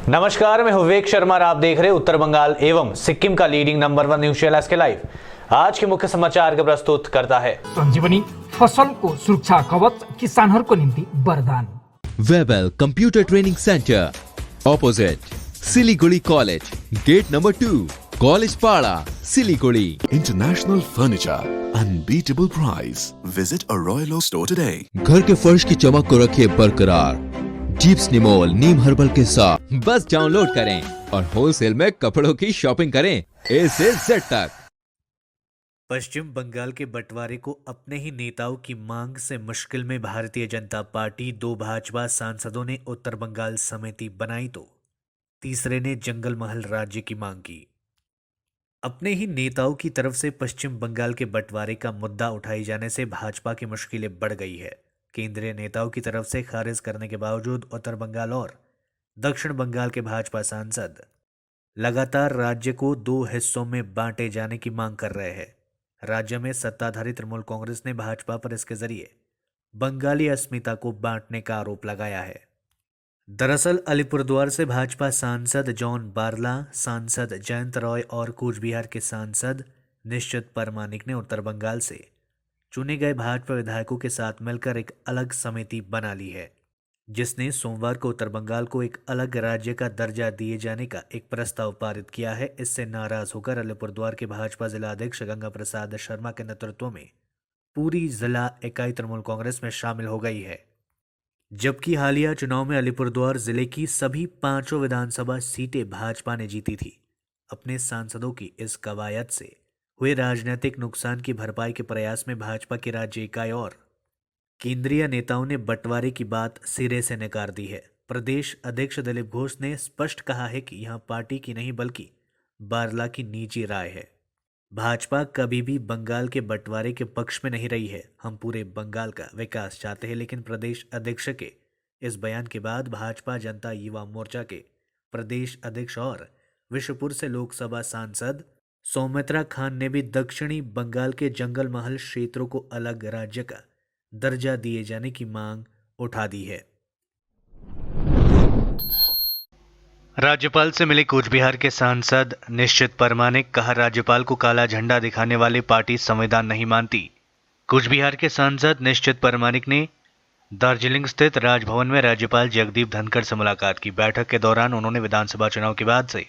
नमस्कार, मैं विवेक शर्मा और आप देख रहे हैं उत्तर बंगाल एवं सिक्किम का लीडिंग नंबर 1 न्यूज चैनल के लाइव। आज के मुख्य समाचार का प्रस्तुत करता है संजीवनी फसल को सुरक्षा कवच किसानहरूको निम्ति वरदान। Webel computer training centre opposite Siliguri college, gate number 2, college Para, Siliguri. International furniture, unbeatable price. Visit a Royal Oak store today. घर के फर्श की चमक को रखे बरकरार जीप्स निमोल नीम हर्बल के साथ। बस डाउनलोड करें और होलसेल में कपड़ों की शॉपिंग करें A से Z तक। पश्चिम बंगाल के बंटवारे को अपने ही नेताओं की मांग से मुश्किल में भारतीय जनता पार्टी 2 भाजपा सांसदों ने उत्तर बंगाल समिति बनाई तो तीसरे ने जंगल महल राज्य की मांग की। अपने ही नेताओं की तरफ से पश्चिम बंगाल के बंटवारे का मुद्दा उठाए जाने से भाजपा की मुश्किलें बढ़ गई है। केंद्रीय नेताओं की तरफ से खारिज करने के बावजूद उत्तर बंगाल और दक्षिण बंगाल के भाजपा सांसद लगातार राज्य को 2 हिस्सों में बांटे जाने की मांग कर रहे हैं। राज्य में सत्ताधारी तृणमूल कांग्रेस ने भाजपा पर इसके जरिए बंगाली अस्मिता को बांटने का आरोप लगाया है। दरअसल अलीपुरद्वार से भाजपा सांसद जॉन बारला, सांसद जयंत रॉय और कूच बिहार के सांसद निश्चित परमानिक ने उत्तर बंगाल से चुने गए भाजपा विधायकों के साथ मिलकर एक अलग समिति बना ली है, जिसने सोमवार को उत्तर बंगाल को एक अलग राज्य का दर्जा दिए जाने का एक प्रस्ताव पारित किया है। इससे नाराज होकर अलीपुरद्वार के भाजपा जिला अध्यक्ष गंगा प्रसाद शर्मा के नेतृत्व में पूरी जिला इकाई तृणमूल कांग्रेस में शामिल हो गई है। जबकि हालिया चुनाव में अलीपुरद्वार जिले की सभी 5 विधानसभा सीटें भाजपा ने जीती थी। अपने सांसदों की इस कवायद से हुए राजनीतिक नुकसान की भरपाई के प्रयास में भाजपा की राज्य इकाई और केंद्रीय नेताओं ने बंटवारे की बात सिरे से नकार दी है। प्रदेश अध्यक्ष दिलीप घोष ने स्पष्ट कहा है कि यहां पार्टी की नहीं बल्कि बारला की निजी राय है। भाजपा कभी भी बंगाल के बंटवारे के पक्ष में नहीं रही है। हम पूरे बंगाल का विकास चाहते हैं, लेकिन प्रदेश अध्यक्ष के इस बयान के बाद भाजपा जनता युवा मोर्चा के प्रदेश अध्यक्ष और विशुपुर से लोकसभा सांसद सौमित्रा खान ने भी दक्षिणी बंगाल के जंगल महल क्षेत्रों को अलग राज्य का दर्जा दिए जाने की मांग उठा दी है। राज्यपाल से मिले कूच बिहार के सांसद निश्चित परमानिक कहा, राज्यपाल को काला झंडा दिखाने वाली पार्टी संविधान नहीं मानती। कूच बिहार के सांसद निश्चित परमानिक ने दार्जिलिंग स्थित राजभवन में राज्यपाल जगदीप धनखड़ से मुलाकात की। बैठक के दौरान उन्होंने विधानसभा चुनाव के बाद से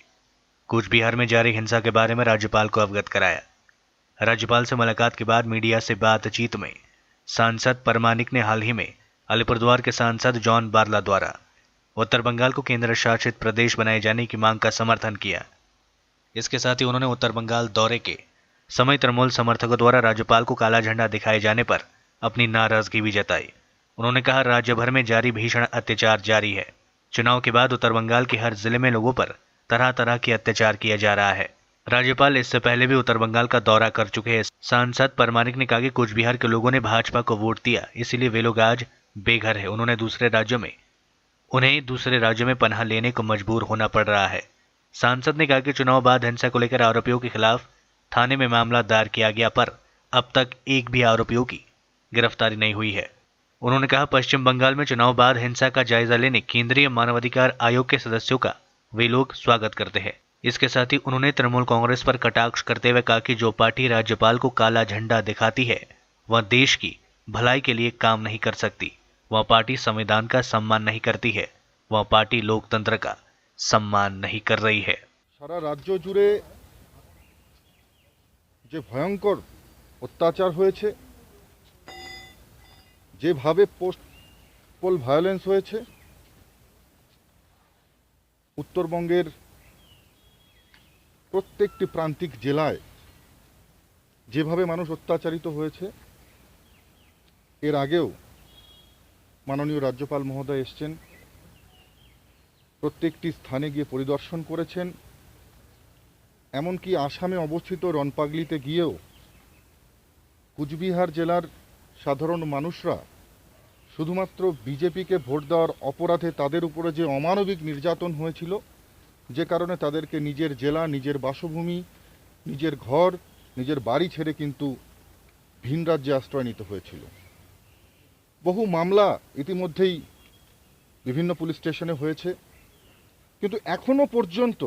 कूच बिहार में जारी हिंसा के बारे में राज्यपाल को अवगत कराया। राज्यपाल से मुलाकात के बाद मीडिया से बातचीत में सांसद परमानिक ने हाल ही में अलीपुरद्वार के सांसद जॉन बारला द्वारा उत्तर बंगाल को केंद्र शासित प्रदेश बनाए जाने की मांग का समर्थन किया। इसके साथ ही उन्होंने उत्तर बंगाल दौरे के समय तृणमूल समर्थकों द्वारा राज्यपाल को काला झंडा दिखाए जाने पर अपनी नाराजगी भी जताई। उन्होंने कहा, राज्य भर में जारी भीषण अत्याचार जारी है। चुनाव के बाद उत्तर बंगाल के हर जिले में लोगों पर तरह तरह के अत्याचार किया जा रहा है। राज्यपाल इससे पहले भी उत्तर बंगाल का दौरा कर चुके हैं। सांसद परमानिक ने कहा कि कूच बिहार के लोगों ने भाजपा को वोट दिया, इसीलिए वे लोग आज बेघर है। उन्हें दूसरे राज्यों में पनाह लेने को मजबूर होना पड़ रहा है। सांसद ने कहा कि चुनाव बाद हिंसा को लेकर आरोपियों के खिलाफ थाने में मामला दायर किया गया, पर अब तक एक भी आरोपियों की गिरफ्तारी नहीं हुई है। उन्होंने कहा, पश्चिम बंगाल में चुनाव बाद हिंसा का जायजा लेने केंद्रीय मानवाधिकार आयोग के सदस्यों का वे लोग स्वागत करते हैं। इसके साथ ही उन्होंने तृणमूल कांग्रेस पर कटाक्ष करते हुए कहा कि जो पार्टी राज्यपाल को काला झंडा दिखाती है वह देश की भलाई के लिए काम नहीं कर सकती। वह पार्टी संविधान का सम्मान नहीं करती है। वह पार्टी लोकतंत्र का सम्मान नहीं कर रही है। सारा राज्य जुड़े যে ভয়ঙ্কর অত্যাচার হয়েছে, যেভাবে পোস্ট পোল ভায়োলেন্স হয়েছে, উত্তরবঙ্গের প্রত্যেকটি প্রান্তিক জেলায় যেভাবে মানুষ অত্যাচারিত হয়েছে, এর আগেও মাননীয় রাজ্যপাল মহোদয় এসেছেন, প্রত্যেকটি স্থানে গিয়ে পরিদর্শন করেছেন। এমনকি আসামে অবস্থিত রনপাগলিতে গিয়েও কুচবিহার জেলার সাধারণ মানুষরা শুধুমাত্র বিজেপিকে ভোট দেওয়ার অপরাধে তাদের উপরে যে অমানবিক নির্যাতন হয়েছিল, যে কারণে তাদেরকে নিজের জেলা, নিজের বাসভূমি, নিজের ঘর, নিজের বাড়ি ছেড়ে কিন্তু ভিন রাজ্যে আশ্রয় নিতে হয়েছিল। বহু মামলা ইতিমধ্যেই বিভিন্ন পুলিশ স্টেশনে হয়েছে। কিন্তু এখনো পর্যন্ত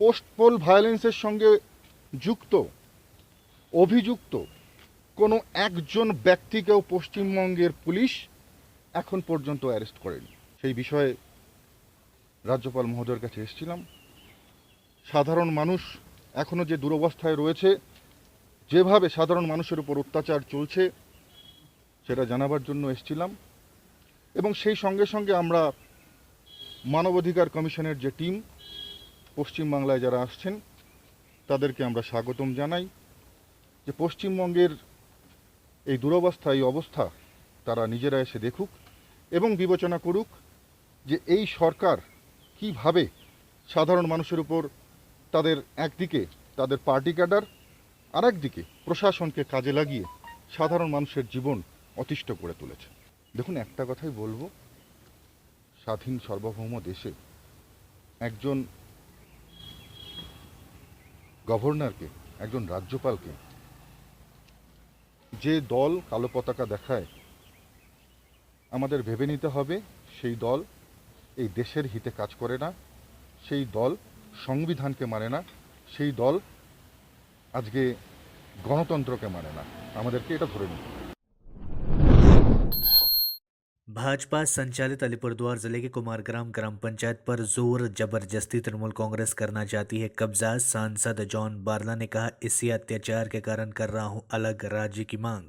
পোস্ট পোল ভায়োলেন্সের সঙ্গে যুক্ত অভিযুক্ত কোনো একজন ব্যক্তিকেও পশ্চিমবঙ্গের পুলিশ এখন পর্যন্ত অ্যারেস্ট করেনি। সেই বিষয়ে রাজ্যপাল মহোদয়ের কাছে এসেছিলাম। সাধারণ মানুষ এখনো যে দুরবস্থায় রয়েছে, যেভাবে সাধারণ মানুষের উপর অত্যাচার চলছে সেটা জানাবার জন্য এসেছিলাম। এবং সেই সঙ্গে সঙ্গে আমরা মানবাধিকার কমিশনের যে টিম পশ্চিমবাংলায় যারা আসছেন তাদেরকে আমরা স্বাগতম জানাই, যে পশ্চিমবঙ্গের এই দুরবস্থা, এই অবস্থা তারা নিজেরা এসে দেখুক এবং বিবেচনা করুক যে এই সরকার কিভাবে সাধারণ মানুষের উপর তাদের একদিকে তাদের পার্টি ক্যাডার আর একদিকে প্রশাসনকে কাজে লাগিয়ে সাধারণ মানুষের জীবন অতিষ্ঠ করে তুলেছে। দেখুন, একটা কথাই বলবো, স্বাধীন সার্বভৌম দেশে একজন গভর্নরকে, একজন রাজ্যপালকে যে দল কালো পতাকা দেখায়, আমাদের ভেবে নিতে হবে সেই দল এই দেশের হিতে কাজ করে না, সেই দল সংবিধানকে মানে না, সেই দল আজকে গণতন্ত্রকে মানে না। আমাদেরকে এটা ধরে নিতে হবে। भाजपा संचालित अलीपुरद्वार जिले के कुमारग्राम ग्राम पंचायत पर जोर जबरदस्ती तृणमूल कांग्रेस करना चाहती है कब्जा। सांसद जॉन बारला ने कहा, इसी अत्याचार के कारण कर रहा हूं अलग राज्य की मांग।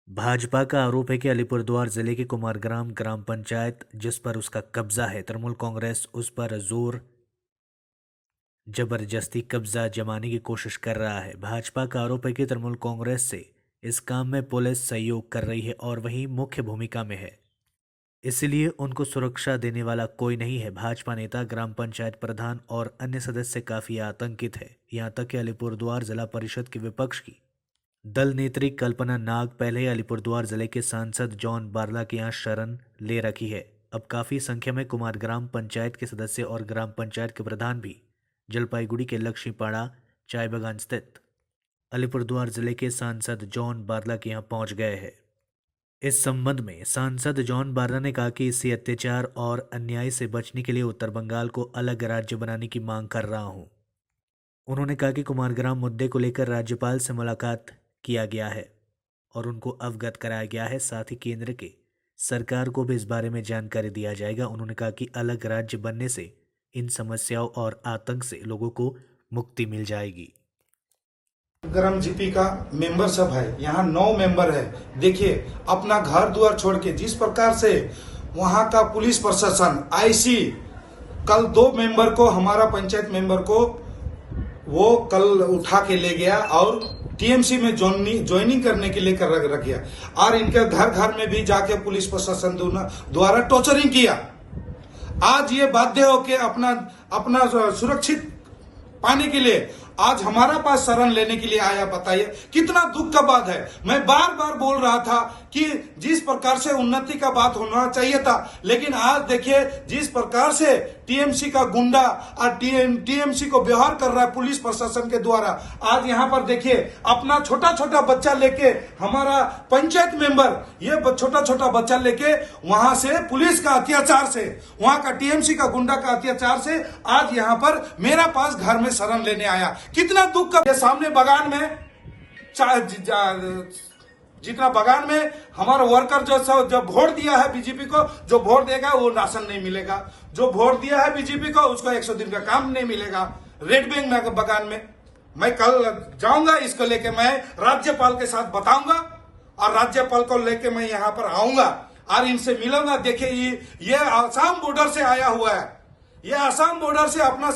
भाजपा का आरोप है कि अलीपुरद्वार जिले के कुमारग्राम ग्राम पंचायत जिस पर उसका कब्जा है, तृणमूल कांग्रेस उस पर जोर जबरदस्ती कब्जा जमाने की कोशिश कर रहा है। भाजपा का आरोप है कि तृणमूल कांग्रेस से इस काम में पुलिस सहयोग कर रही है और वही मुख्य भूमिका में है, इसलिए उनको सुरक्षा देने वाला कोई नहीं है। भाजपा नेता, ग्राम पंचायत प्रधान और अन्य सदस्य काफी आतंकित है। यहां तक कि अलीपुरद्वार जिला परिषद के विपक्ष की दल नेत्री कल्पना नाग पहले ही अलीपुरद्वार जिले के सांसद जॉन बारला के यहाँ शरण ले रखी है। अब काफी संख्या में कुमारग्राम पंचायत के सदस्य और ग्राम पंचायत के प्रधान भी जलपाईगुड़ी के लक्ष्मीपाड़ा चाय बागान स्थित अलीपुरद्वार जिले के सांसद जॉन बारला के यहाँ पहुंच गए हैं। इस संबंध में सांसद जॉन बारला ने कहा कि इसी अत्याचार और अन्याय से बचने के लिए उत्तर बंगाल को अलग राज्य बनाने की मांग कर रहा हूं। उन्होंने कहा कि कुमारग्राम मुद्दे को लेकर राज्यपाल से मुलाकात किया गया है और उनको अवगत कराया गया है। साथ ही केंद्र के सरकार को भी इस बारे में जानकारी दिया जाएगा। उन्होंने कहा कि अलग राज्य बनने से इन समस्याओं और आतंक से लोगों को मुक्ति मिल जाएगी। ग्राम जीपी का मेंबर सब है, यहाँ 9 मेंबर है। देखिए, अपना घर द्वार छोड़ के जिस प्रकार से वहाँ का पुलिस प्रशासन आईसी कल 2 मेंबर को, हमारा पंचायत मेंबर को वो कल उठा के ले गया और टीएमसी में ज्वाइनिंग करने के लिए रख गया और इनके घर घर में भी जाके पुलिस प्रशासन द्वारा टॉर्चरिंग किया। आज ये बाध्य होके अपना सुरक्षित पाने के लिए आज हमारा पास शरण लेने के लिए आया। बताइए कितना दुख का बात है। मैं बार बार बोल रहा था कि जिस प्रकार से उन्नति का बात होना चाहिए था, लेकिन आज देखिए जिस प्रकार से टीएमसी का गुंडा और टीएमसी को व्यवहार कर रहा है पुलिस प्रशासन के द्वारा। आज यहाँ पर देखिए अपना छोटा छोटा बच्चा लेके हमारा पंचायत मेंबर ये छोटा छोटा बच्चा लेके वहां से पुलिस का अत्याचार से, वहां का टीएमसी का गुंडा का अत्याचार से आज यहाँ पर मेरा पास घर में शरण लेने आया। कितना दुख का। ये सामने बगान में जितना बगान में हमारा वर्कर जो वोट दिया है बीजेपी को, जो वोट देगा वो राशन नहीं मिलेगा। जो वोट दिया है बीजेपी को उसको 100 दिन का काम नहीं मिलेगा। रेड बैंक में बगान में मैं कल जाऊंगा, इसको लेके मैं राज्यपाल के साथ बताऊंगा और राज्यपाल को लेके मैं यहाँ पर आऊंगा और इनसे मिलूंगा। देखिए ये आसाम बॉर्डर से आया हुआ है। ये आसाम बॉर्डर से अपना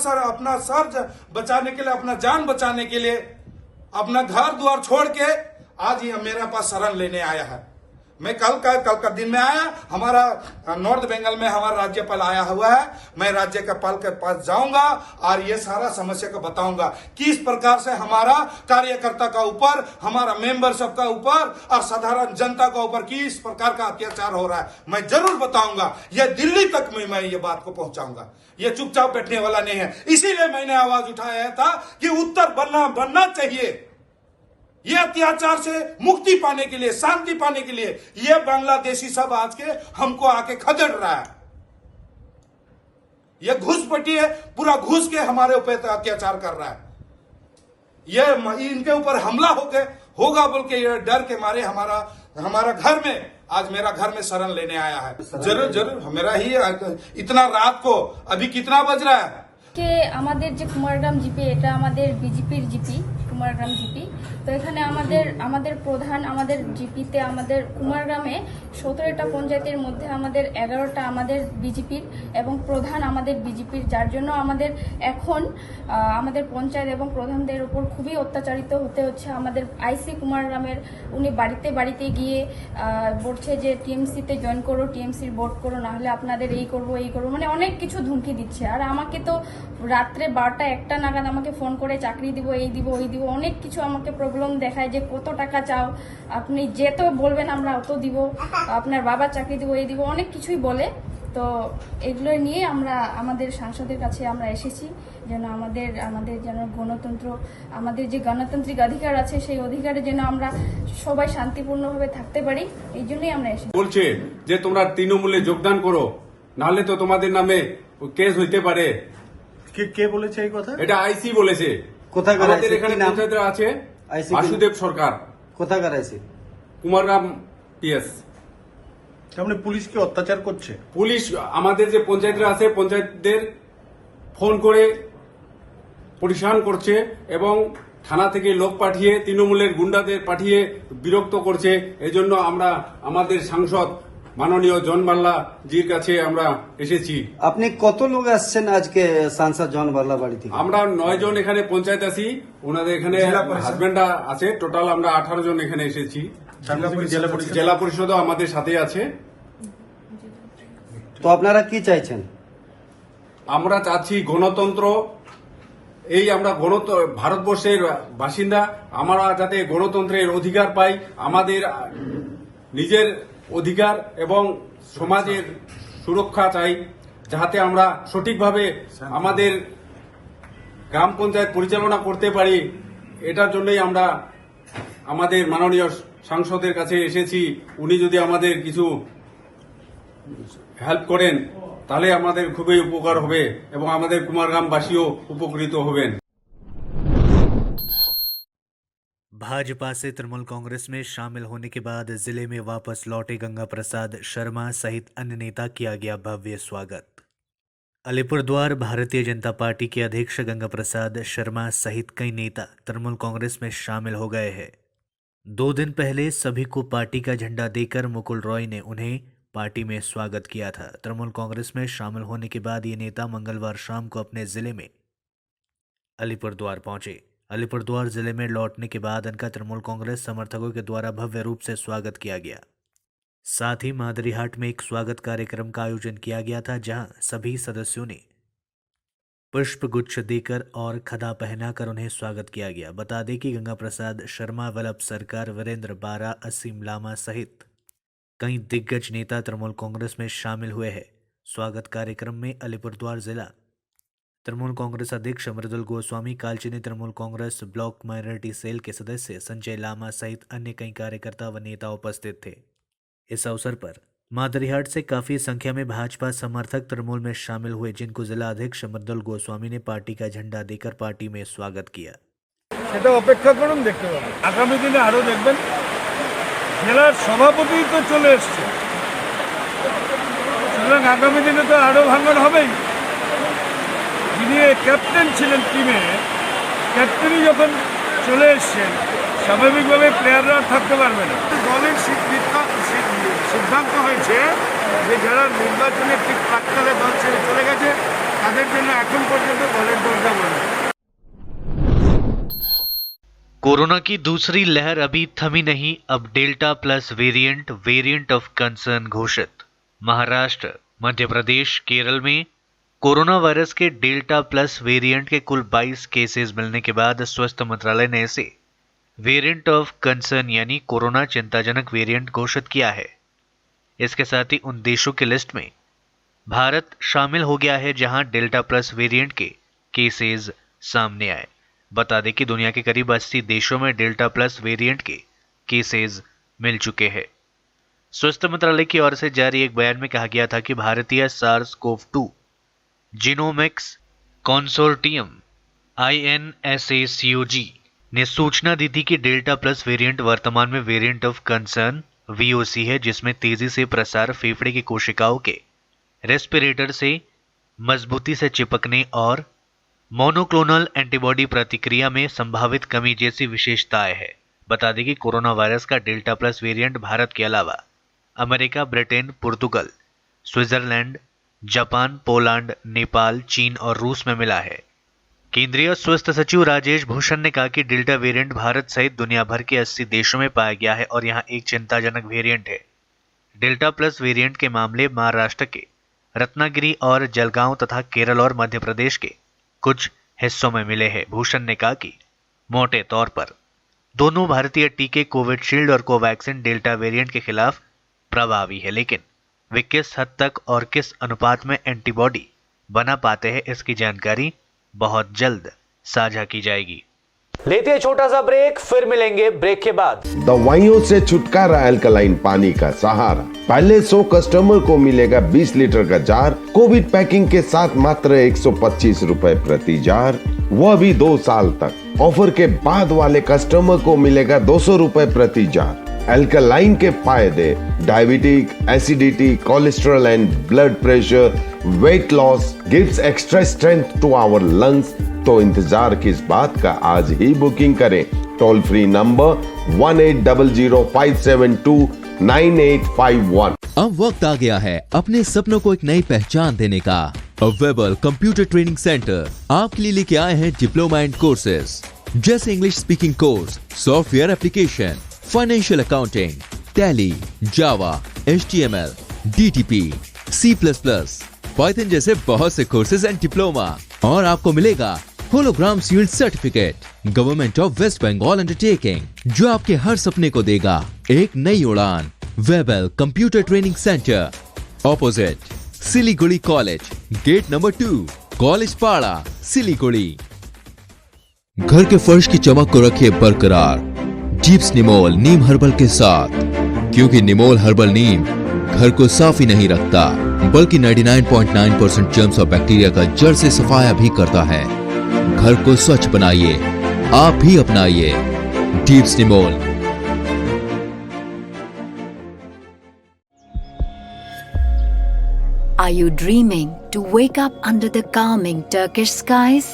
सर बचाने के लिए, अपना जान बचाने के लिए अपना घर द्वार छोड़ के आज ये मेरे पास शरण लेने आया है। मैं कल का दिन में आया, हमारा नॉर्थ बंगाल में हमारा राज्यपाल आया हुआ है। मैं राज्यपाल के पास जाऊंगा और ये सारा समस्या को बताऊंगा किस प्रकार से हमारा कार्यकर्ता का ऊपर, हमारा मेंबर सब का ऊपर और साधारण जनता का ऊपर किस प्रकार का अत्याचार हो रहा है। मैं जरूर बताऊंगा। ये दिल्ली तक में मैं ये बात को पहुंचाऊंगा। ये चुपचाप बैठने वाला नहीं है। इसीलिए मैंने आवाज उठाया था कि उत्तर बनना चाहिए। ये अत्याचार से मुक्ति पाने के लिए, शांति पाने के लिए ये बांग्लादेशी सब आज के हमको आके खदेड़ रहा है। ये घुसपैठी है, पूरा घुस के हमारे ऊपर अत्याचार कर रहा है। ये इनके ऊपर हमला होगा बोल के ये डर के मारे हमारा घर में, आज मेरा घर में शरण लेने आया है। जरूर मेरा ही इतना रात को, अभी कितना बज रहा है কে আমাদের যে কুমারগ্রাম জিপি, এটা আমাদের বিজেপির জিপি, কুমারগ্রাম জিপি। তো এখানে আমাদের প্রধান, আমাদের জিপিতে, আমাদের কুমারগ্রামে 17টা পঞ্চায়েতের মধ্যে আমাদের 11টা আমাদের বিজেপির এবং প্রধান আমাদের বিজেপির, যার জন্য আমাদের এখন আমাদের পঞ্চায়েত এবং প্রধানদের উপর খুবই অত্যাচারিত হতে হচ্ছে। আমাদের আইসি কুমারগ্রামের উনি বাড়িতে গিয়ে বলছে যে টিএমসিতে জয়েন করো, টিএমসির ভোট করো, নাহলে আপনাদের এই করবো মানে অনেক কিছু ধমকি দিচ্ছে। আর আমাকে তো রাত্রে 12টা 1টা নাগাদ আমাকে ফোন করে চাকরি দিব, এই দিব, ওই দিব, অনেক কিছু আমাকে প্রবলেম দেখায় যে কত টাকা চাও, আপনি যেত বলবেন আমরা অত দিব, আপনার বাবার চাকরি দিব, এই দিব, অনেক কিছুই বলে। তো এগুলো নিয়ে আমরা আমাদের সাংসদের কাছে আমরা এসেছি, যেন আমাদের যেন গণতন্ত্র, আমাদের যে গণতান্ত্রিক অধিকার আছে সেই অধিকারে যেন আমরা সবাই শান্তিপূর্ণভাবে থাকতে পারি, এই জন্যই আমরা এসেছি। বলছে যে তোমরা তৃণমূলে যোগদান করো, নাহলে তো তোমাদের নামে কেস হইতে পারে। কে বলেছে এই কথা? এটা আইসি বলেছে। কোথায় আমাদের এখানে পঞ্চায়েতে আছে বাসুদেব সরকার। কোথাকার আইসি? কুমারগ্রাম পিএস। সামনে পুলিশকে অত্যাচার করছে। পুলিশ আমাদের যে পঞ্চায়েতরা আছে, পঞ্চায়েতদের ফোন করে পরিশান করছে এবং থানা থেকে লোক পাঠিয়ে, তৃণমূলের গুন্ডাদের পাঠিয়ে বিরক্ত করছে। এজন্য আমরা আমাদের সাংসদ মাননীয় জন বাল্লা জির কাছে আমরা এসেছি। আপনি কত লোক আসছেন আজকে সাংসদ জন বাল্লা বাড়ি থেকে? আমরা 9 জন এখানে পঞ্চায়েত আছি, ওনাদের এখানে হাজবেন্ডরা আছে, টোটাল আমরা 18 জন এখানে এসেছি। জেলা পরিষদও আমাদের সাথে আছে। তো আপনারা কি চাইছেন? আমরা চাচ্ছি গণতন্ত্র। এই আমরা ভারতবর্ষের বাসিন্দা, আমরা যাতে গণতন্ত্রের অধিকার পাই, আমাদের নিজের অধিকার এবং সমাজের সুরক্ষা চাই, যাতে আমরা সঠিকভাবে আমাদের গ্রাম পঞ্চায়েত পরিচালনা করতে পারি। এটার জন্যই আমরা আমাদের মাননীয় সাংসদের কাছে এসেছি। উনি যদি আমাদের কিছু হেল্প করেন তাহলে আমাদের খুবই উপকার হবে এবং আমাদের কুমারগ্রামবাসীও উপকৃত হবেন। भाजपा से तृणमूल कांग्रेस में शामिल होने के बाद जिले में वापस लौटे गंगा प्रसाद शर्मा सहित अन्य नेता किया गया भव्य स्वागत। अलीपुरद्वार भारतीय जनता पार्टी के अध्यक्ष गंगा प्रसाद शर्मा सहित कई नेता तृणमूल कांग्रेस में शामिल हो गए हैं। 2 दिन पहले सभी को पार्टी का झंडा देकर मुकुल रॉय ने उन्हें पार्टी में स्वागत किया था। तृणमूल कांग्रेस में शामिल होने के बाद ये नेता मंगलवार शाम को अपने जिले में अलीपुरद्वार पहुंचे। अलीपुरद्वार जिले में लौटने के बाद इनका तृणमूल कांग्रेस समर्थकों के द्वारा भव्य रूप से स्वागत किया गया। साथ ही मादरीहाट में एक स्वागत कार्यक्रम का आयोजन किया गया था, जहां सभी सदस्यों ने पुष्प गुच्छ देकर और खदा पहनाकर उन्हें स्वागत किया गया। बता दें कि गंगा प्रसाद शर्मा, वल्लभ सरकार, वीरेंद्र बारा, असीम लामा सहित कई दिग्गज नेता तृणमूल कांग्रेस में शामिल हुए हैं। स्वागत कार्यक्रम में अलीपुरद्वार जिला तृणमूल कांग्रेस अध्यक्ष Mridul Goswami, Kalchini Trinamool Congress block minority cell के सदस्य संजय लामा सहित अन्य कई कार्यकर्ता व नेता उपस्थित थे। इस अवसर पर मादरीहाट से काफी संख्या में भाजपा समर्थक तृणमूल में शामिल हुए, जिनको जिला अध्यक्ष मृदुल गोस्वामी ने पार्टी का झंडा देकर पार्टी में स्वागत किया। সেটা অপেক্ষা করুন, দেখতে পাবেন আগামী দিনে আরো দেখবেন। জেলার সভাপতি তো চলে এসছে, সুতরাং আগামী দিনে তো আরো ভাঙন হবেই। যিনি ক্যাপ্টেন ছিলেন টিমে, ক্যাপ্টেনই যখন চলে এসছেন, স্বাভাবিকভাবে প্লেয়াররা থাকতে পারবে না। দলের সিদ্ধান্ত হয়েছে যে যারা নির্বাচনে ঠিক প্রাক্কালে দল ছেড়ে চলে গেছে তাদের জন্য এখন পর্যন্ত দলের দরজা বন্ধ। कोरोना की दूसरी लहर अभी थमी नहीं, अब delta plus variant of concern घोषित। महाराष्ट्र, मध्य प्रदेश, केरल में कोरोना वायरस के डेल्टा प्लस वेरिएंट के कुल 22 केसेस मिलने के बाद स्वास्थ्य मंत्रालय ने इसे वेरिएंट ऑफ कंसर्न यानी कोरोना चिंताजनक वेरिएंट घोषित किया है। इसके साथ ही उन देशों की लिस्ट में भारत शामिल हो गया है जहां डेल्टा प्लस वेरिएंट के केसेस सामने आए। बता दें कि दुनिया के करीब 80 देशों में डेल्टा प्लस वेरिएंट के केसेस मिल चुके हैं। स्वास्थ्य मंत्रालय की ओर से जारी एक बयान में कहा गया था कि भारतीय SARS-CoV-2 जीनोमिक्स कंसोर्टियम INSACOG ने सूचना दी थी कि डेल्टा प्लस वेरिएंट वर्तमान में वेरिएंट ऑफ कंसर्न VOC है, जिसमें तेजी से प्रसार फेफड़े की कोशिकाओं के रेस्पिरेटर से मजबूती से चिपकने और मोनोक्लोनल एंटीबॉडी प्रतिक्रिया में संभावित कमी जैसी विशेषताएं है। बता दें कि कोरोना वायरस का डेल्टा प्लस वेरिएंट भारत के अलावा अमेरिका, ब्रिटेन, पुर्तगाल, स्विट्जरलैंड, जापान, पोलैंड, नेपाल, चीन और रूस में मिला है। केंद्रीय स्वास्थ्य सचिव राजेश भूषण ने कहा कि डेल्टा वेरिएंट भारत सहित दुनिया भर के 80 देशों में पाया गया है और यहां एक चिंताजनक वेरिएंट है। डेल्टा प्लस वेरिएंट के मामले महाराष्ट्र के रत्नागिरी और जलगांव तथा केरल और मध्य प्रदेश के कुछ हिस्सों में मिले हैं। भूषण ने कहा कि मोटे तौर पर दोनों भारतीय टीके कोविशील्ड और कोवैक्सिन डेल्टा वेरिएंट के खिलाफ प्रभावी है, लेकिन वे किस हद तक और किस अनुपात में एंटीबॉडी बना पाते हैं, इसकी जानकारी बहुत जल्द साझा की जाएगी। लेते हैं छोटा सा ब्रेक, फिर मिलेंगे ब्रेक के बाद। दवाइयों से छुटकारा अल्कलाइन पानी का सहारा। पहले 100 कस्टमर को मिलेगा 20 लीटर का जार, कोविड पैकिंग के साथ मात्र 125 रुपए प्रति जार, वह भी 2 साल तक। ऑफर के बाद वाले कस्टमर को मिलेगा 200 रुपए प्रति जार। अल्कलाइन के फायदे: diabetic, acidity, cholesterol and blood pressure, weight loss, gives extra strength to our lungs. तो इंतजार किस बात का, आज ही बुकिंग करें। Toll free number 180057298851। अब वक्त आ गया है अपने सपनों को एक नई पहचान देने का। अवेबल कंप्यूटर ट्रेनिंग सेंटर आपके लिए लेके आए हैं डिप्लोमा एंड कोर्सेज जैसे English speaking course, software application, financial accounting, Tally, Java, HTML, DTP, C++, Python जैसे बहुत से कोर्सेज एंड डिप्लोमा। और आपको मिलेगा hologram sealed certificate government of West Bengal undertaking, जो आपके हर सपने को देगा एक नई उड़ान। Webel computer training centre, opposite Siliguri college, gate number 2, college Para, Siliguri. घर के फर्श की चमक को रखिए बरकरार जीप्स निमोल नीम हर्बल के साथ, क्योंकि निमोल हर्बल नीम घर को साफ ही नहीं रखता बल्कि 99.9% जर्म्स और बैक्टीरिया का जड़ से सफाया भी करता है। घर को स्वच्छ बनाइए, आप भी अपनाइए jeeps Nimol. Are you dreaming to wake up under the calming Turkish skies?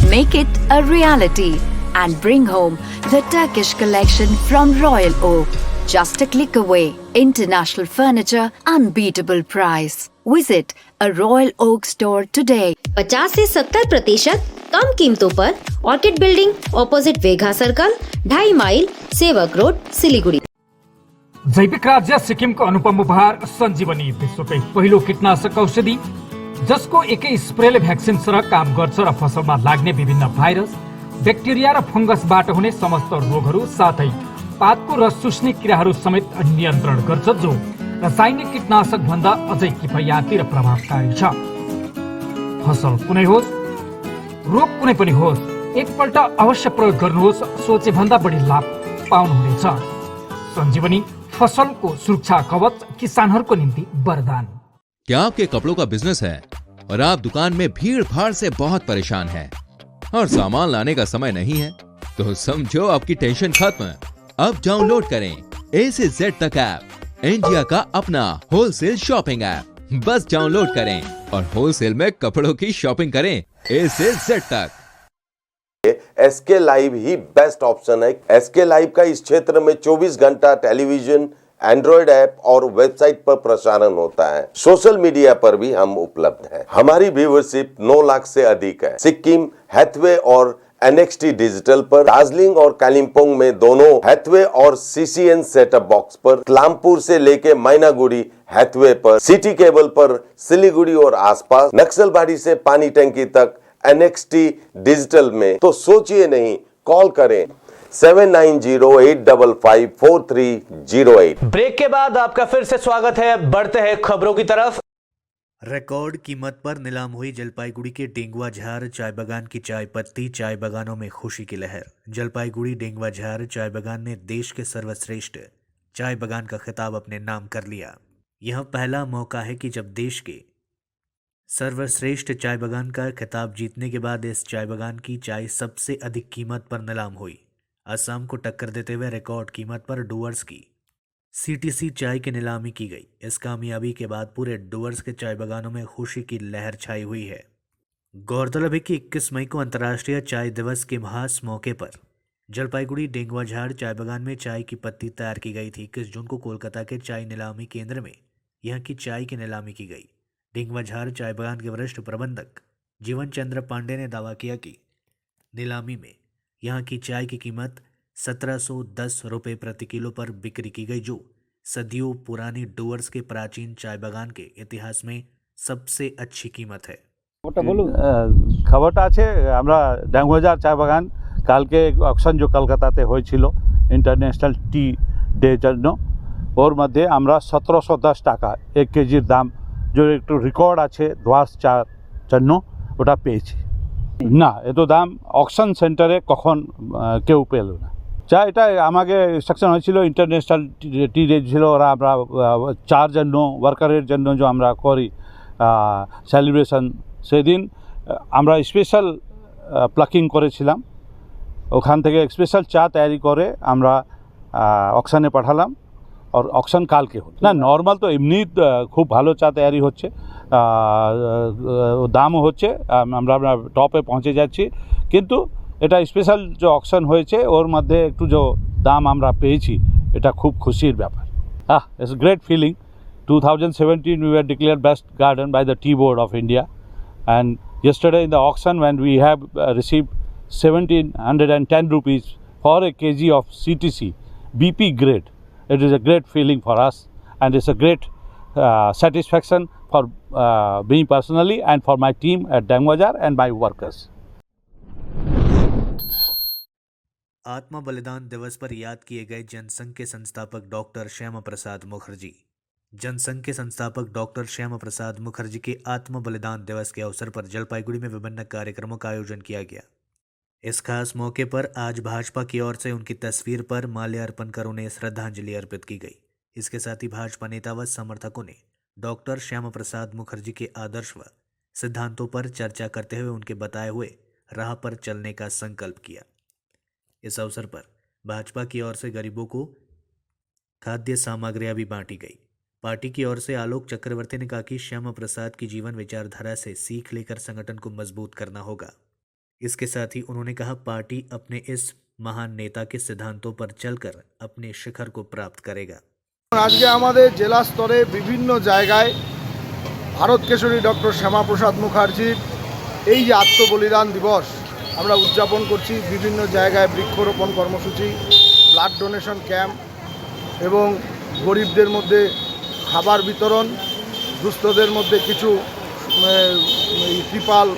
Make it a reality and bring home the Turkish collection from Royal Oak. Just a click away. International furniture, unbeatable price. Visit a Royal Oak store today. 50 से 70% कम कीमतों पर orchid building opposite Vega circle, 2.5 mile, Sevoke road, Siliguri. जैविक राज्य सिक्किमको अनुपम उपहार सञ्जीवनी, विश्वकै पहिलो कीटनाशक औषधि जसको एकै स्प्रेले भ्याक्सिन सरह काम गर्छ र फसलमा लाग्ने विभिन्न भाइरस, ब्याक्टेरिया र फंगसबाट हुने समस्त रोगहरू साथै पातको रस चुस्ने किराहरू समेत नियन्त्रण गर्छ, जो रासायनिक कीटनाशक भन्दा अझै किफायती र प्रभावकारी छ। फसल कुनै होस्, रोग कुनै पनि होस्, एकपल्ट अवश्य प्रयोग गर्नुहोस्, सोचे भन्दा बढी लाभ पाउनुहुनेछ। सञ्जीवनी फसलको सुरक्षा कवच, किसानहरूको निम्ति वरदान। क्या आपके कपड़ों का बिजनेस है और आप दुकान में भीड़ भाड़ से बहुत परेशान हैं और सामान लाने का समय नहीं है, तो समझो आपकी टेंशन खत्म। अब डाउनलोड करें A से Z तक ऐप, इंडिया का अपना होलसेल शॉपिंग ऐप। बस डाउनलोड करें और होलसेल में कपड़ों की शॉपिंग करें A से Z तक। SK लाइव ही बेस्ट ऑप्शन है। SK लाइव का इस क्षेत्र में 24 घंटा टेलीविजन, एंड्रॉइड ऐप और वेबसाइट पर प्रसारण होता है। सोशल मीडिया पर भी हम उपलब्ध हैं। हमारी व्यूवरशिप 9 लाख से अधिक है। सिक्किम, हैथवे और NXT डिजिटल पर, दार्जिलिंग और कालिम्पोंग में दोनों हैथवे और CCN सेटअप बॉक्स पर, क्लामपुर से लेके मैनागुड़ी हैथवे पर, सिटी केबल पर सिलीगुड़ी और आसपास, नक्सलबाड़ी से पानी टंकी तक NXT डिजिटल में। तो सोचिए नहीं, कॉल करें 7908554308। ब्रेक के बाद आपका फिर से स्वागत है। बढ़ते हैं खबरों की तरफ। रिकॉर्ड कीमत पर नीलाम हुई जलपाईगुड़ी के डेंगुआ झार चाय बागान की चाय पत्ती, चाय बागानों में खुशी की लहर। जलपाईगुड़ी डेंगुआ झार चाय बागान ने देश के सर्वश्रेष्ठ चाय बागान का खिताब अपने नाम कर लिया। यह पहला मौका है कि जब देश के सर्वश्रेष्ठ चाय बागान का खिताब जीतने के बाद इस चाय बागान की चाय सबसे अधिक कीमत पर नीलाम हुई। असम को टक्कर देते हुए रिकॉर्ड कीमत पर डुअर्स की सीटीसी चाय की नीलामी की गई। इस कामयाबी के बाद पूरे डुअर्स के चाय बागानों में खुशी की लहर छाई हुई है। गौरतलब है कि 21 मई को अंतर्राष्ट्रीय चाय दिवस के खास मौके पर जलपाईगुड़ी डेंगवाझाड़ चाय बागान में चाय की पत्ती तैयार की गई थी। 21 जून को कोलकाता के चाय नीलामी केंद्र में यहाँ की चाय की नीलामी की गई। डेंगवाझाड़ चाय बागान के वरिष्ठ प्रबंधक जीवन चंद्र पांडे ने दावा किया कि नीलामी में यहाँ की चाय की कीमत 1710 रुपये प्रति किलो पर बिक्री की गई, जो सदियों पुरानी डुअर्स के प्राचीन चाय बागान के इतिहास में सबसे अच्छी कीमत है। খবরটা আছে আমরা ড্যাঙ্গুয়াজার চা বাগান কালকে অকশন যে কলকাতাতে হয়েছিল ইন্টারন্যাশনাল টি ডে জন্য ওর মধ্যে আমরা 1710 টাকা 1 কেজির দাম যে একটু রেকর্ড আছে ডুয়ার্স চার জন্য ওটা পেয়েছি। না এত দাম অকশন সেন্টারে কখন কেউ পেল না। চা এটা আমাকে ইনস্ট্রাকশন হয়েছিল ইন্টারন্যাশনাল টি ডে ছিল, ওরা আমরা চার জন্য ওয়ার্কারের জন্য যে আমরা করি সেলিব্রেশন, সেদিন আমরা স্পেশাল প্লাকিং করেছিলাম। ওখান থেকে স্পেশাল চা তৈরি করে আমরা অকশনে পাঠালাম। আর অকশন কালকে হল না, নর্মাল তো এমনি খুব ভালো চা তৈরি হচ্ছে, দামও হচ্ছে, আমরা টপে পৌঁছে যাচ্ছি। কিন্তু এটা স্পেশাল যে অকশন হয়েছে ওর মধ্যে একটু যে দাম আমরা পেয়েছি এটা খুব খুশির ব্যাপার। It's great feeling. 2017 we were declared best garden by the Tea Board of India, and yesterday in the auction when we have received 1710 rupees for a kg of CTC BP grade, it is a great feeling for us, and it's a great satisfaction for me personally and for my team at Dangwajar and my workers. आत्मा बलिदान दिवस पर याद किए गए जनसंघ के संस्थापक doctor Shyama Prasad Mukherjee. Jansangh के संस्थापक डॉक्टर श्यामा प्रसाद मुखर्जी के आत्म बलिदान दिवस के अवसर पर जलपाईगुड़ी में विभिन्न कार्यक्रमों का आयोजन किया गया। इस खास मौके पर आज भाजपा की ओर से उनकी तस्वीर पर माल्यार्पण कर उन्हें श्रद्धांजलि अर्पित की गई। इसके साथ ही भाजपा नेता व समर्थकों ने डॉक्टर श्यामा प्रसाद मुखर्जी के आदर्श व सिद्धांतों पर चर्चा करते हुए उनके बताए हुए राह पर चलने का संकल्प किया। इस अवसर पर भाजपा की ओर से गरीबों को खाद्य सामग्रियां भी बांटी गई। पार्टी की ओर से आलोक चक्रवर्ती ने कहा कि श्यामा प्रसाद की जीवन विचारधारा से सीख लेकर संगठन को मजबूत करना होगा। इसके साथ ही उन्होंने कहा पार्टी अपने इस महान नेता के सिद्धांतों पर चलकर अपने शिखर को प्राप्त करेगा। আজকে আমাদের জেলা স্তরে বিভিন্ন জায়গায় ভারত কেশরী ডক্টর শ্যামা প্রসাদ মুখার্জির এই যে আত্মবলিদান দিবস আমরা উদযাপন করছি। বিভিন্ন জায়গায় বৃক্ষরোপণ কর্মসূচি, ব্লাড ডোনেশন ক্যাম্প এবং গরিবদের মধ্যে খাবার বিতরণ, দুস্থদের মধ্যে কিছু ত্রিপাল,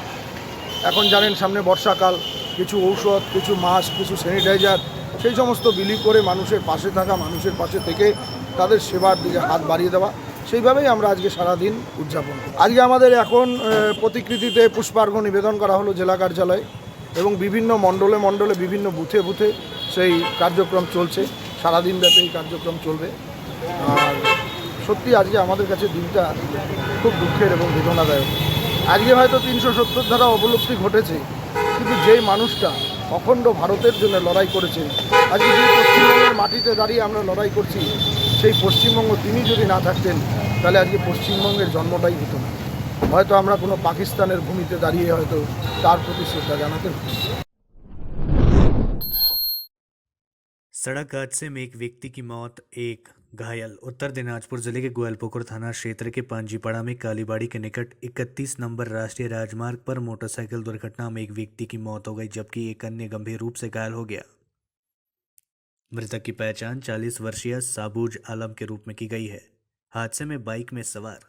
এখন জানেন সামনে বর্ষাকাল, কিছু ঔষধ, কিছু মাস্ক, কিছু স্যানিটাইজার, সেই সমস্ত বিলি করে মানুষের পাশে থাকা, মানুষের পাশে থেকে তাদের সেবার দিকে হাত বাড়িয়ে দেওয়া, সেইভাবেই আমরা আজকে সারাদিন উদযাপন করি। আজকে আমাদের এখন প্রতিকৃতিতে পুষ্পার্ঘ্য নিবেদন করা হলো জেলা কার্যালয়ে এবং বিভিন্ন মণ্ডলে মণ্ডলে বিভিন্ন বুথে বুথে সেই কার্যক্রম চলছে। সারাদিন ব্যাপী এই কার্যক্রম চলবে। আর সত্যি আজকে আমাদের কাছে দিনটা খুব দুঃখের এবং বেদনাদায়ক। আজকে হয়তো 370 ধারা অবলুপ্তি ঘটেছে, কিন্তু যেই মানুষটা অখণ্ড ভারতের জন্য লড়াই করেছে, আজকে যে পশ্চিমবঙ্গের মাটিতে দাঁড়িয়ে আমরা লড়াই করছি, সেই পশ্চিমবঙ্গ তিনি যদি না থাকতেন তাহলে আজকে পশ্চিমবঙ্গের জন্মটাই হতো না। হয়তো আমরা কোনো পাকিস্তানের ভূমিতে দাঁড়িয়ে হয়তো তার প্রতি শ্রদ্ধা জানাতেন। सड़क हादसे में एक व्यक्ति की मौत, एक घायल। उत्तर दिनाजपुर जिले के गोयलपुकुर थाना क्षेत्र के पांजीपाड़ा में कालीबाड़ी के निकट 31 नंबर राष्ट्रीय राजमार्ग पर मोटरसाइकिल दुर्घटना में एक व्यक्ति की मौत हो गई, जबकि एक अन्य गंभीर रूप से घायल हो गया। मृतक की पहचान 40 वर्षीय साबूज आलम के रूप में की गई है। हादसे में बाइक में सवार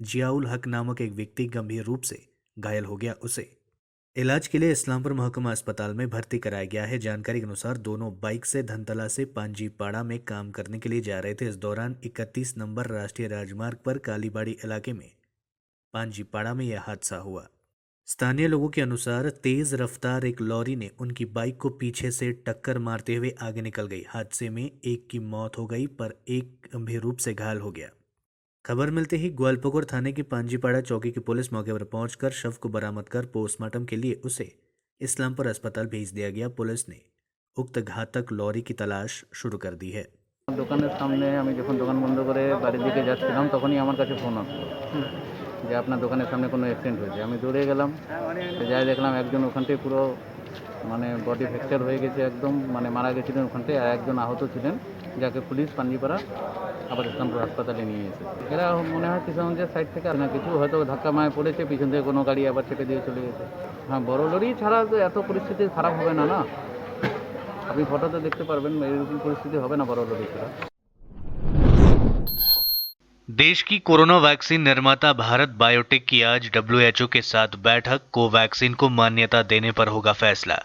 जियाउल हक नामक एक व्यक्ति गंभीर रूप से घायल हो गया। उसे इलाज के लिए इस्लामपुर महकुमा अस्पताल में भर्ती कराया गया है। जानकारी के अनुसार दोनों बाइक से धनतला से पांजीपाड़ा में काम करने के लिए जा रहे थे। इस दौरान 31 नंबर राष्ट्रीय राजमार्ग पर कालीबाड़ी इलाके में पांजीपाड़ा में यह हादसा हुआ। स्थानीय लोगों के अनुसार तेज रफ्तार एक लॉरी ने उनकी बाइक को पीछे से टक्कर मारते हुए आगे निकल गई। हादसे में एक की मौत हो गई पर एक गंभीर रूप से घायल हो गया। खबर मिलते ही ग्वालपकोर थाने की पांजीपाड़ा चौकी की पुलिस मौके पर पहुंचकर शव को बरामद कर पोस्टमार्टम के लिए उसे इस्लामपुर अस्पताल भेज दिया गया। पुलिस ने उक्त घातक लॉरी की तलाश शुरू कर दी है। দোকানের সামনে আমি যখন দোকান বন্ধ করে বাড়ির দিকে যাচ্ছিলাম তখনই আমার কাছে ফোন আসলো যে আপনার দোকানের সামনে কোনো অ্যাক্সিডেন্ট হয়েছে। আমি দৌড়ে গেলাম, যাই দেখলাম একজন ওখানটায় পুরো মানে বডি ফ্র্যাকচার হয়ে গেছে, একদম মানে মারা গেছিলেন ওখানটায়, আর একজন আহত ছিলেন যাকে পুলিশ পাঞ্জিপাড়া আবার ইসলামপুর হাসপাতালে নিয়ে এসেছে। এরা মনে হয় কিষানগঞ্জের সাইড থেকে না কিছু হয়তো ধাক্কা মায় পড়েছে, পিছন থেকে কোনো গাড়ি আবার চেপে দিয়ে চলে গেছে। হ্যাঁ, বড় লরি ছাড়া তো এত পরিস্থিতি খারাপ হবে না। আপনি ফটোতে দেখতে পারবেন এরকম পরিস্থিতি হবে না বড় লরি ছাড়া। देश की कोरोना वैक्सीन निर्माता भारत बायोटेक की आज WHO के साथ बैठक। कोवैक्सीन को मान्यता देने पर होगा फैसला।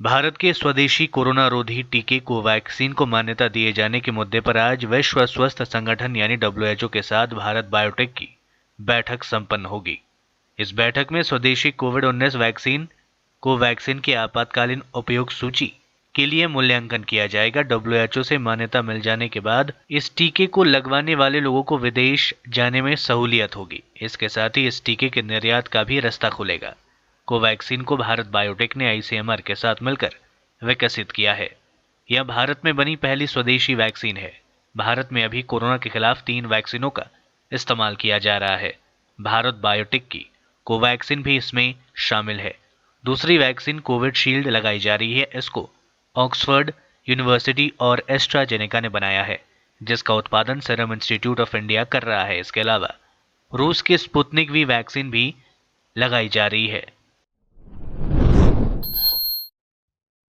भारत के स्वदेशी कोरोना रोधी टीके कोवैक्सीन को मान्यता दिए जाने के मुद्दे पर आज विश्व स्वास्थ्य संगठन यानी WHO के साथ भारत बायोटेक की बैठक संपन्न होगी। इस बैठक में स्वदेशी कोविड-19 वैक्सीन कोवैक्सीन की आपातकालीन उपयोग सूची के लिए मूल्यांकन किया जाएगा। WHO से मान्यता मिल जाने के बाद इस टीके को लगवाने वाले लोगों को विदेश जाने में सहूलियत होगी। इसके साथ ही इस टीके के निर्यात का भी रास्ता खुलेगा। कोवैक्सीन को भारत बायोटेक ने ICMR के साथ मिलकर विकसित किया है। यह भारत में बनी पहली स्वदेशी वैक्सीन है। भारत में अभी कोरोना के खिलाफ 3 वैक्सीनों का इस्तेमाल किया जा रहा है। भारत बायोटेक की कोवैक्सीन भी इसमें शामिल है। दूसरी वैक्सीन कोविशील्ड लगाई जा रही है। इसको ऑक्सफोर्ड यूनिवर्सिटी और एस्ट्राजेनेका ने बनाया है, जिसका उत्पादन सीरम इंस्टीट्यूट ऑफ इंडिया कर रहा है। इसके अलावा रूस की स्पुतनिक वी वैक्सीन भी लगाई जा रही है।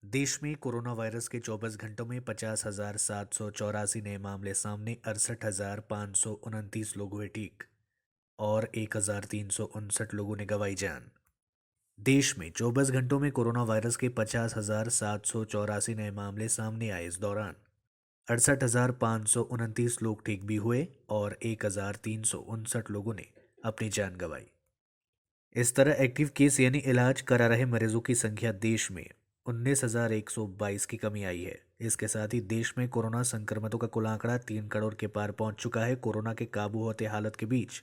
देश में कोरोना वायरस के 24 घंटों में 50,784 नए मामले सामने, 68,529 लोग हुए ठीक और 1,359 लोगों ने गंवाई जान। देश में 24 घंटों में कोरोना वायरस के 50,784 नए मामले सामने आए। इस दौरान 68,529 लोग ठीक भी हुए और 1,359 लोगों ने अपनी जान गंवाई। इस तरह एक्टिव केस यानी इलाज करा रहे मरीजों की संख्या देश में 19,122 की कमी आई है। इसके साथ ही देश में कोरोना संक्रमितों का कुल आंकड़ा 3 करोड़ के पार पहुंच चुका है। कोरोना के काबू होते हालत के बीच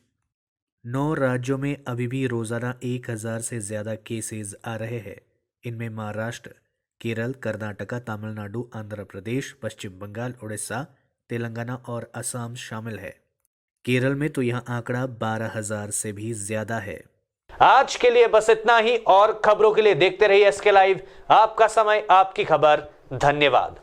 9 राज्यों में अभी भी रोजाना 1,000 से ज्यादा केसेस आ रहे हैं। इनमें महाराष्ट्र, केरल, कर्नाटका, तमिलनाडु, आंध्र प्रदेश, पश्चिम बंगाल, उड़ीसा, तेलंगाना और असम शामिल है। केरल में तो यहाँ आंकड़ा 12,000 से भी ज्यादा है। आज के लिए बस इतना ही और खबरों के लिए देखते रहिए SK लाइव। आपका समय आपकी खबर। धन्यवाद।